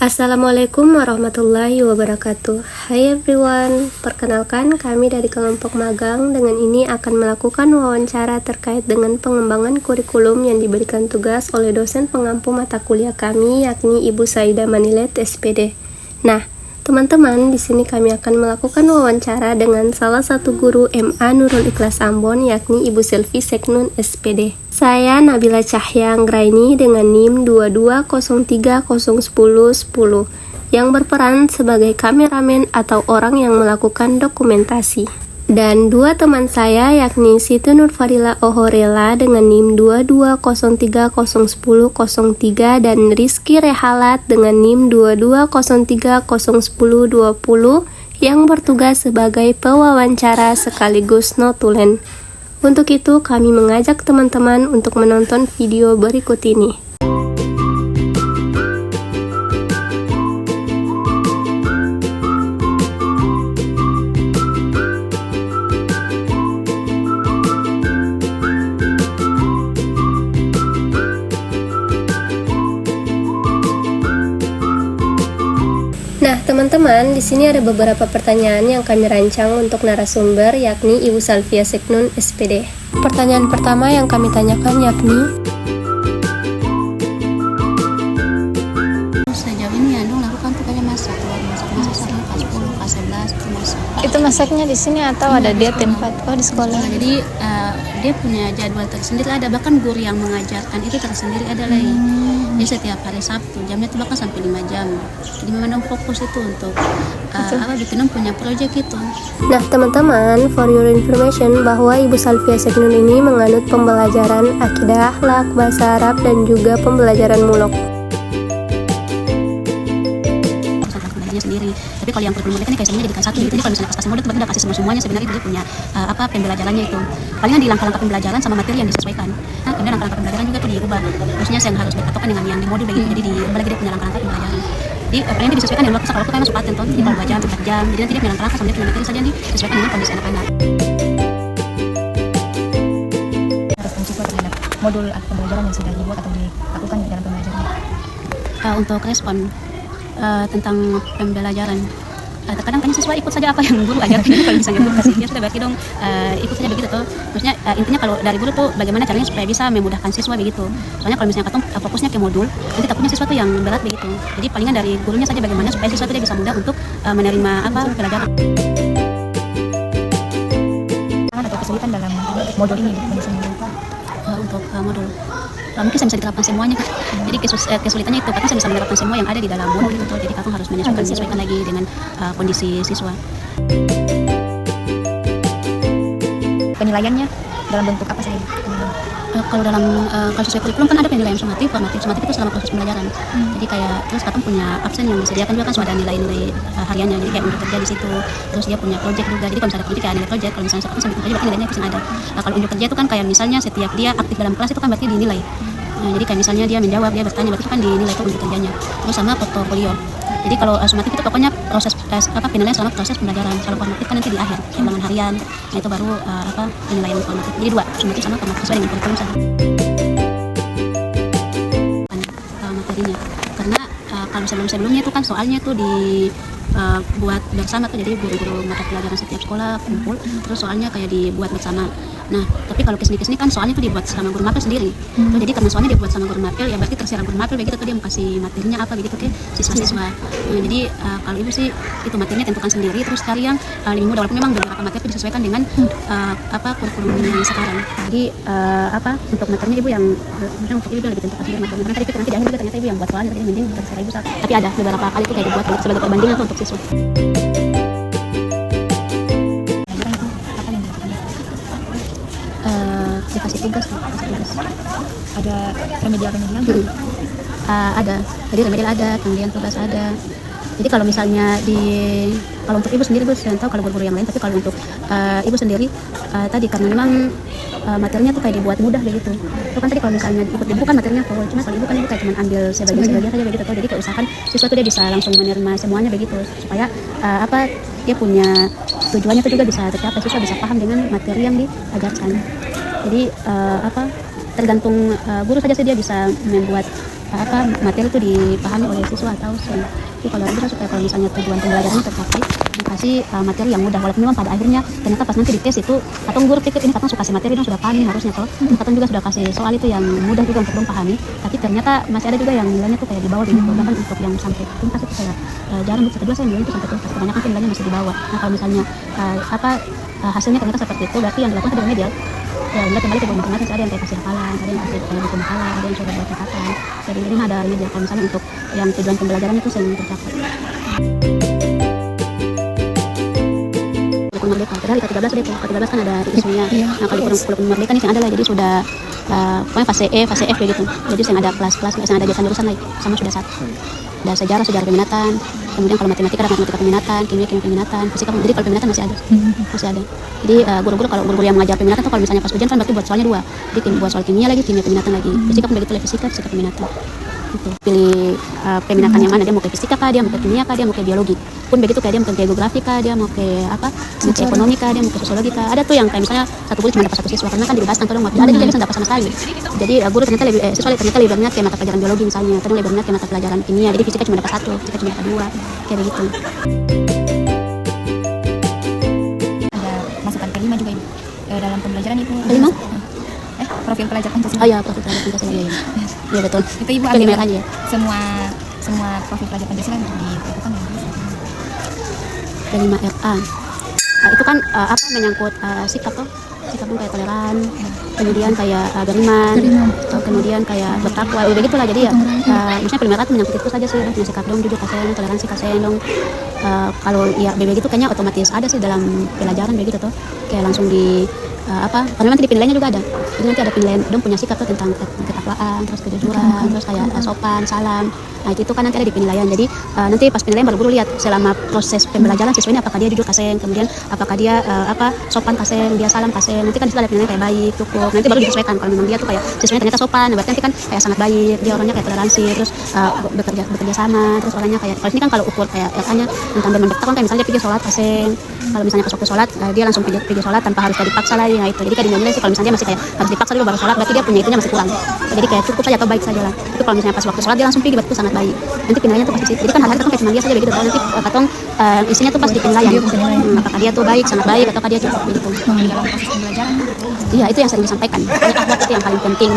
Assalamualaikum warahmatullahi wabarakatuh. Hai everyone, perkenalkan kami dari kelompok magang. Dengan ini akan melakukan wawancara terkait dengan pengembangan kurikulum yang diberikan tugas oleh dosen pengampu mata kuliah kami, yakni Ibu Saida Manilet, SPD. Nah, teman-teman, di sini kami akan melakukan wawancara dengan salah satu guru MA Nurul Ikhlas Ambon, yakni Ibu Selvi Seknun, SPD. Saya Nabila Cahya Anggraini dengan NIM 220301010 yang berperan sebagai kameramen atau orang yang melakukan dokumentasi. Dan dua teman saya yakni Siti Nurfadila Ohorela dengan NIM 220301003 dan Rizky Rehalat dengan NIM 220301020 yang bertugas sebagai pewawancara sekaligus notulen. Untuk itu, kami mengajak teman-teman untuk menonton video berikut ini. Nah, teman-teman, di sini ada beberapa pertanyaan yang kami rancang untuk narasumber, yakni Ibu Salvia Seknun, SPD. Pertanyaan pertama yang kami tanyakan yakni, sejauh ini ya dong lakukan tuh kayak masak sampai kelas 10, kelas 11 itu masak. Itu masaknya di sini atau ada dia tempat? Oh, di sekolah. Jadi dia punya jadwal tersendiri, ada bahkan guru yang mengajarkan itu tersendiri ada lagi. Jadi setiap hari Sabtu jamnya itu bahkan sampai 5 jam. Jadi memang fokus itu untuk bikin punya proyek itu. Nah, teman-teman, for your information bahwa Ibu Salvia Seknun ini menganut pembelajaran akidah, akhlak, bahasa Arab, dan juga pembelajaran mulok. Sendiri. Tapi kalau yang kurikulum mereka ini kayak semuanya jadikan satu gitu. Jadi kalau misalnya pas semua itu udah kasih semuanya, sebenarnya dia punya pembelajarannya itu. Palingan di langkah-langkah pembelajaran sama materi yang disesuaikan. Nah, kemudian langkah-langkah pembelajaran juga tuh diubah. Terusnya yang harus dipatokan dengan yang di modul begitu. Jadi diubah lagi dia punya langkah-langkah pembelajaran. Jadi palingan disesuaikan dengan waktu. Kalau kita masuk paten jadi kalau 2 jam, 4 jam. Jadi nanti dia punya langkah-langkah sama dia punya materi saja disesuaikan dengan kondisi anak-anak. Harapan siswa terhadap modul pembelajaran yang sudah dibuat atau dilakukan di dalam pembelajaran. Untuk respon tentang pembelajaran, terkadang kan siswa ikut saja apa yang guru ajarkan. Kalau misalnya guru kasih, ya sudah berarti dong ikut saja begitu tuh. Maksudnya intinya kalau dari guru tuh bagaimana caranya supaya bisa memudahkan siswa begitu. Soalnya kalau misalnya katong fokusnya ke modul, nanti takutnya siswa tuh yang berat begitu. Jadi palingan dari gurunya saja bagaimana supaya siswa tuh dia bisa mudah untuk menerima pelajaran. Ada kesulitan dalam modul ini Untuk modul mungkin saya bisa diterapkan semuanya kan. Jadi kesulitannya itu karena saya bisa menerapkan semua yang ada di dalam modul itu. Jadi kakak harus menyesuaikan lagi dengan kondisi siswa. Penilaiannya dalam bentuk apa saja? Kalau dalam kalau sesuai kurikulum kan ada penilaian sumatif itu selama proses pembelajaran. Jadi kayak terus kakak punya absen yang disediakan juga kan sudah ada nilai-nilai hariannya. Jadi kayak untuk kerja di situ. Terus dia punya project juga. Jadi kalau misalnya ada project kayak nilai project, kalau misalnya sampai kerja berarti nilainya bisa ada. Kalau untuk kerja itu kan kayak misalnya setiap dia aktif dalam kelas itu kan berarti dinilai. Jadi kayak misalnya dia menjawab, dia bertanya, berarti itu kan dinilai tuh untuk kerjanya. Terus sama portofolio. Jadi kalau sumatif itu pokoknya proses penilaian selama proses pembelajaran. Kalau formatif kan nanti di akhir, ulangan harian. Nah itu baru penilaian formatif. Jadi dua, sumatif sama formatif sesuai dengan kurikulum saja. Materinya. Karena kalau sebelumnya itu kan soalnya tuh buat bersama tuh, jadi guru-guru mata pelajaran setiap sekolah kumpul, terus soalnya kayak dibuat bersama. Nah, tapi kalau kesini kan soalnya tuh dibuat sama guru mapel sendiri. Tuh, jadi karena soalnya dibuat sama guru mapel, ya berarti terserah guru mapel begitu tuh dia mau kasih materinya apa begitu ke siswa-siswa. Nah, jadi kalau ibu sih itu materinya tentukan sendiri, terus cari yang lebih mudah, walaupun memang beberapa materi itu disesuaikan dengan kurikulum yang sekarang. Jadi untuk materinya ibu yang untuk ibu yang lebih tentukan sendiri materinya. Karena tadi nanti di akhir juga ternyata ibu yang buat soalnya, jadi mending terserah ibu. Tapi ada beberapa kali itu kayak dibuat sebagai perbandingan tuh untuk siswa. Dikasih tugas. Ada remedial Ada, jadi remedial ada, kemudian tugas ada. Jadi kalau misalnya kalau untuk ibu sendiri gue saya tahu kalau guru-guru yang lain, tapi kalau untuk ibu sendiri tadi karena memang materinya tuh kayak dibuat mudah begitu. Itu kan tadi kalau misalnya ikut ibu kan materinya full, cuma kalau ibu kan ibu kayak cuma ambil sebagian saja begitu tuh. Jadi kayak usahakan siswa tuh dia bisa langsung menerima semuanya begitu supaya dia punya tujuannya tuh juga bisa tercapai, siswa bisa paham dengan materi yang diajarkan. Jadi tergantung guru saja sih dia bisa membuat materi itu dipahami oleh siswa atau siswa. Jadi kalau itu supaya kalau misalnya tujuan pembelajarannya tercapai, dikasih materi yang mudah, walaupun memang pada akhirnya ternyata pas nanti dites itu katong guru pikir ini katong suka kasih materi dong sudah paham harusnya toh, katong juga sudah kasih soal itu yang mudah juga untuk dong pahami, tapi ternyata masih ada juga yang nilainya tuh kayak di bawah gitu. Bahkan untuk yang sampai tuntas itu kayak jarang, untuk kedua saya nilainya itu sampai tuntas, kebanyakan nilainya masih di bawah. Nah kalau misalnya hasilnya ternyata seperti itu, berarti yang dilakukan adalah remedial. Ya, enggak kembali ke buku matematika, ada yang kayak kasih hafalan, ada yang kasih kayak buku makalah, ada yang coba buat catatan. Jadi ini ada remedial kalau misalnya untuk yang tujuan pembelajaran itu sering tercapai. Kurikulum Merdeka, padahal di K13 deh, K13 kan ada isunya. Nah kalau kurikulum Merdeka ini yang ada lah, jadi sudah pokoknya fase E, fase F begitu. Jadi yang ada kelas-kelas, yang ada jurusan lagi, sama sudah satu. Ada sejarah peminatan, kemudian kalau matematika ada matematika peminatan, kimia peminatan, fisika. Jadi kalau peminatan masih ada. Jadi guru-guru kalau guru-guru yang mengajar peminatan tuh kalau misalnya pas ujian kan berarti buat soalnya dua. Jadi buat soal kimia lagi, kimia peminatan lagi. Fisika pun begitu, fisika peminatan. Gitu. Pilih peminatan yang mana, dia mau ke fisika kah, dia mau ke kimia kah, dia mau ke biologi. Pun begitu, kayak dia mau ke geografi kah, dia mau ke mau ke ekonomi kah, dia mau ke sosiologi kah. Ada tuh yang kayak misalnya satu guru cuma dapat satu siswa karena kan dibebaskan tolong, ada juga yang dapat sama sekali. Jadi guru ternyata siswa ternyata lebih berminat ke mata pelajaran biologi misalnya, terus lebih berminat ke mata pelajaran kimia. Jadi fisika cuma dapat satu, fisika cuma dapat dua, kayak begitu. Ada masukan kelima juga Ibu dalam pembelajaran itu. Kelima? Profil pelajar Pancasila. Oh iya, profil pelajar Pancasila ya. Iya betul. Itu Ibu kelima ambil aja ya. semua profil pelajar Pancasila untuk dilakukan ya. Kelima RA. Itu kan menyangkut sikap tuh. Sikap pun kayak toleran, kemudian kayak beriman, kemudian kayak bertakwa, begitulah. Jadi ya maksudnya kelima itu menyangkut itu saja sih, punya sikap dong, jujur kasih, toleransi kasih dong. Kalau ya begitu kayaknya otomatis ada sih dalam pelajaran begitu tuh, kayak langsung di karena nanti di penilaiannya juga ada. Jadi nanti ada penilaian dong punya sikap tuh tentang ketakwaan, terus kejujuran, terus kayak sopan, salam. Nah itu kan nanti ada di penilaian. Jadi nanti pas penilaian baru guru lihat selama proses pembelajaran siswa ini apakah dia jujur kasih, kemudian apakah dia sopan kasih, dia salam kasih. Nanti kan disitu ada penilaian kayak baik, cukup. Nanti baru disesuaikan kalau memang dia tuh kayak siswanya ternyata sopan, berarti nanti kan kayak sangat baik, dia orangnya kayak toleransi, terus bekerja sama, terus orangnya kayak kalau ini kan kalau ukur kayak RA-nya tentang bertakwa kayak misalnya dia pergi sholat kasih. Kalau misalnya pas waktu sholat dia langsung pergi sholat tanpa harus dipaksa lagi. Nah itu jadi kayak dinilai sih kalau misalnya dia masih kayak harus dipaksa dulu baru sholat, berarti dia punya itunya masih kurang. Jadi kayak cukup saja atau baik saja lah. Tapi kalau misalnya pas waktu sholat dia langsung pergi, berarti itu sangat baik. Nanti penilaiannya tuh pasti sih. Jadi kan hal-hal katong kayak cuma dia saja begitu. Kalau nanti katong isinya tuh pas di penilaian. Apakah dia tuh baik, sangat baik, ataukah dia cukup begitu. Dalam proses pembelajaran Iya itu yang sering disampaikan. Pokoknya akhlak itu yang paling penting.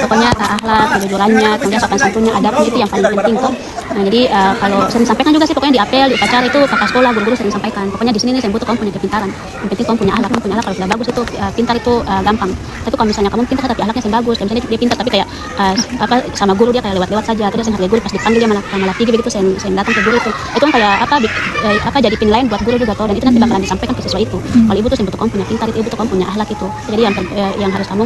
Pokoknya akhlak, kejujurannya, kemudian sopan santunnya, adabnya itu yang paling penting tuh. Nah jadi kalau sering disampaikan juga sih, pokoknya di apel, di upacara itu kakak sekolah, guru-guru sering sampaikan. Pokoknya di sini nih saya butuh kamu punya kepintaran. Yang penting kamu punya akhlak, kalau sudah bagus itu pintar itu gampang. Tapi kalau misalnya kamu pintar tapi akhlaknya yang bagus, misalnya dia pintar tapi kayak sama guru dia kayak lewat-lewat saja, terus yang hargai guru pas dipanggil dia malah tinggi begitu, saya datang ke guru itu kan kayak jadi penilaian buat guru juga toh, dan itu nanti bakalan disampaikan ke siswa itu. Kalau ibu tuh yang butuh kamu punya pintar, itu ibu tuh kamu punya akhlak itu. Jadi yang harus kamu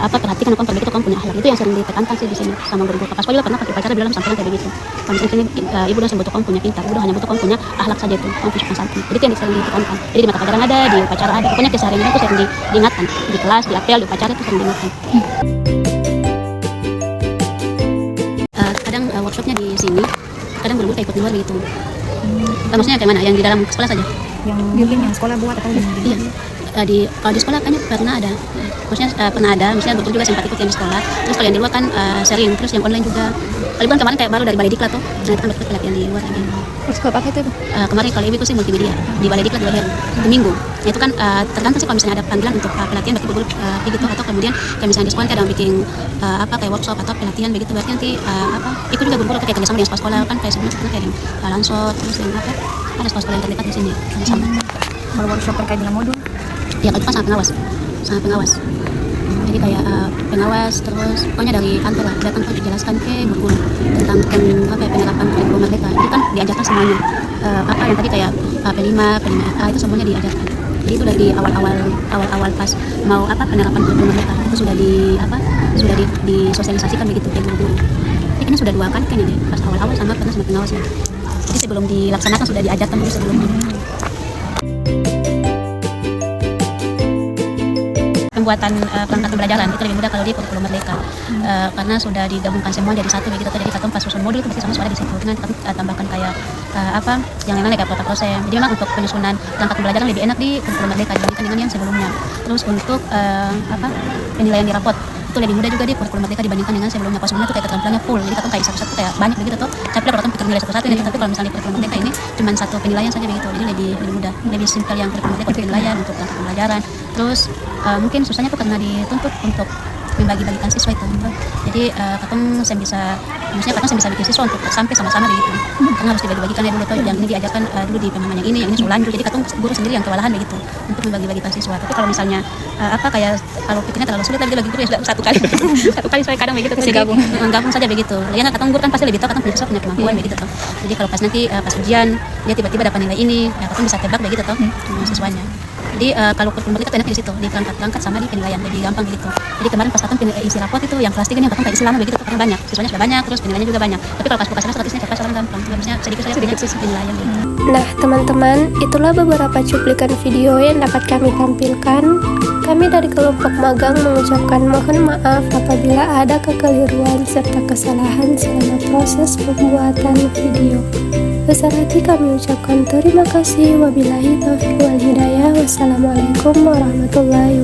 perhatikan, kamu perbaiki itu kamu punya akhlak. Itu yang sering ditekankan sih di sini sama guru-guru. Kakak sekolah juga pernah pakai upacara bilang sampaikan kayak begitu. Kalau misalnya ibu tuh yang butuh kamu punya pintar, ibu hanya butuh kamu punya akhlak saja itu, kamu punya santun. Jadi itu yang sering ditekankan. Jadi di mata pelajaran ada, di upacara ada, pokoknya keseharian itu sering diingatkan, di kelas, di apel, di upacara itu sering diingatkan. Kadang workshopnya di sini, kadang guru-guru kayak ikut di luar begitu. Maksudnya kayak mana? Yang di dalam sekolah saja? yang building yang sekolah buat atau Iya. Kalau di sekolah kayaknya pernah ada, maksudnya pernah ada, misalnya betul juga sempat ikut yang di sekolah. Terus kalau yang di luar kan sering, terus yang online juga. Kalian kemarin kayak baru dari Balai Diklat tuh, nah itu kan betul pelatihan di luar lagi. Sekolah apa itu? Kemarin kalau ibu itu sih multimedia di Balai Diklat di Leher, itu minggu. Nah, itu kan tergantung sih kalau misalnya ada panggilan untuk pelatihan berarti guru begitu, atau kemudian kayak misalnya di sekolah ada bikin kayak workshop atau pelatihan begitu, berarti nanti ikut juga guru-guru kayak kerjasama dengan sekolah kan kayak sebelumnya kita kayak yang Lansot, terus yang ada sekolah yang terdekat di sini kerjasama. Kalau workshop terkait dengan modul? Ya kalau itu kan sangat pengawas. Jadi kayak pengawas, terus pokoknya dari kantor lah datang untuk jelaskan ke guru tentang penerapan kurikulum Merdeka. Itu kan diajarkan semuanya. Yang tadi kayak P5 FA itu semuanya diajarkan. Jadi itu dari awal pas mau penerapan kurikulum Merdeka itu sudah disosialisasikan begitu ke guru-guru. Ini sudah 2 kali kayaknya deh, pas awal-awal sama pernah sama pengawasnya. Jadi sebelum dilaksanakan sudah diajarkan dulu sebelumnya. Pembuatan perangkat pembelajaran itu lebih mudah kalau di kurikulum Merdeka karena sudah digabungkan semua jadi satu begitu. Jadi satu pas susun modul itu pasti semua sudah di situ, dengan tambahkan kayak yang lain kayak protokol. Jadi memang untuk penyusunan perangkat pembelajaran lebih enak di kurikulum Merdeka dibandingkan dengan yang sebelumnya. Terus untuk penilaian di rapot itu lebih mudah juga di kurikulum merdeka dibandingkan dengan sebelumnya. Pas sebelumnya tuh kayak keterampilannya full, jadi katong kayak satu-satu kayak banyak begitu tuh, capek lah pikir nilai satu-satu ini. Tapi kalau misalnya kurikulum merdeka ini cuma satu penilaian saja begitu, jadi lebih mudah, lebih simpel yang kurikulum merdeka untuk penilaian, untuk langkah pembelajaran. Terus mungkin susahnya tuh karena dituntut untuk membagi-bagikan siswa itu. Jadi katong saya bisa, maksudnya katong saya bisa bikin siswa untuk sampai sama-sama begitu. Karena harus dibagi-bagikan ya dulu tuh, yang ini diajarkan dulu di pemahaman yang ini lanjut. Jadi katong guru sendiri yang kewalahan begitu untuk membagi-bagikan siswa. Tapi kalau misalnya kayak kalau pikirnya terlalu sulit tadi bagi guru ya sudah satu kali satu kali saya kadang begitu. Jadi gabung saja begitu. Ya katong guru kan pasti lebih tahu, katong punya siswa punya kemampuan begitu tuh. Jadi kalau pas nanti pas ujian dia tiba-tiba dapat nilai ini, ya katong bisa tebak begitu tuh siswanya. Jadi kalau kurikulum merdeka enak di situ, di perangkat sama di penilaian lebih gampang begitu. Jadi kemarin pas katong isi raport itu yang kelas 3 yang katong kayak isi lama begitu, katong banyak, siswanya sudah banyak, terus penilaiannya juga banyak. Tapi kalau pas buka semester isinya kertas gampang, harusnya sedikit saja penilaian gitu. Nah, teman-teman, itulah beberapa cuplikan video yang dapat kami tampilkan. Kami dari kelompok magang mengucapkan mohon maaf apabila ada kekeliruan serta kesalahan selama proses pembuatan video. Besar hati kami ucapkan terima kasih. Wabillahi taufiq wal hidayah. Wassalamualaikum warahmatullahi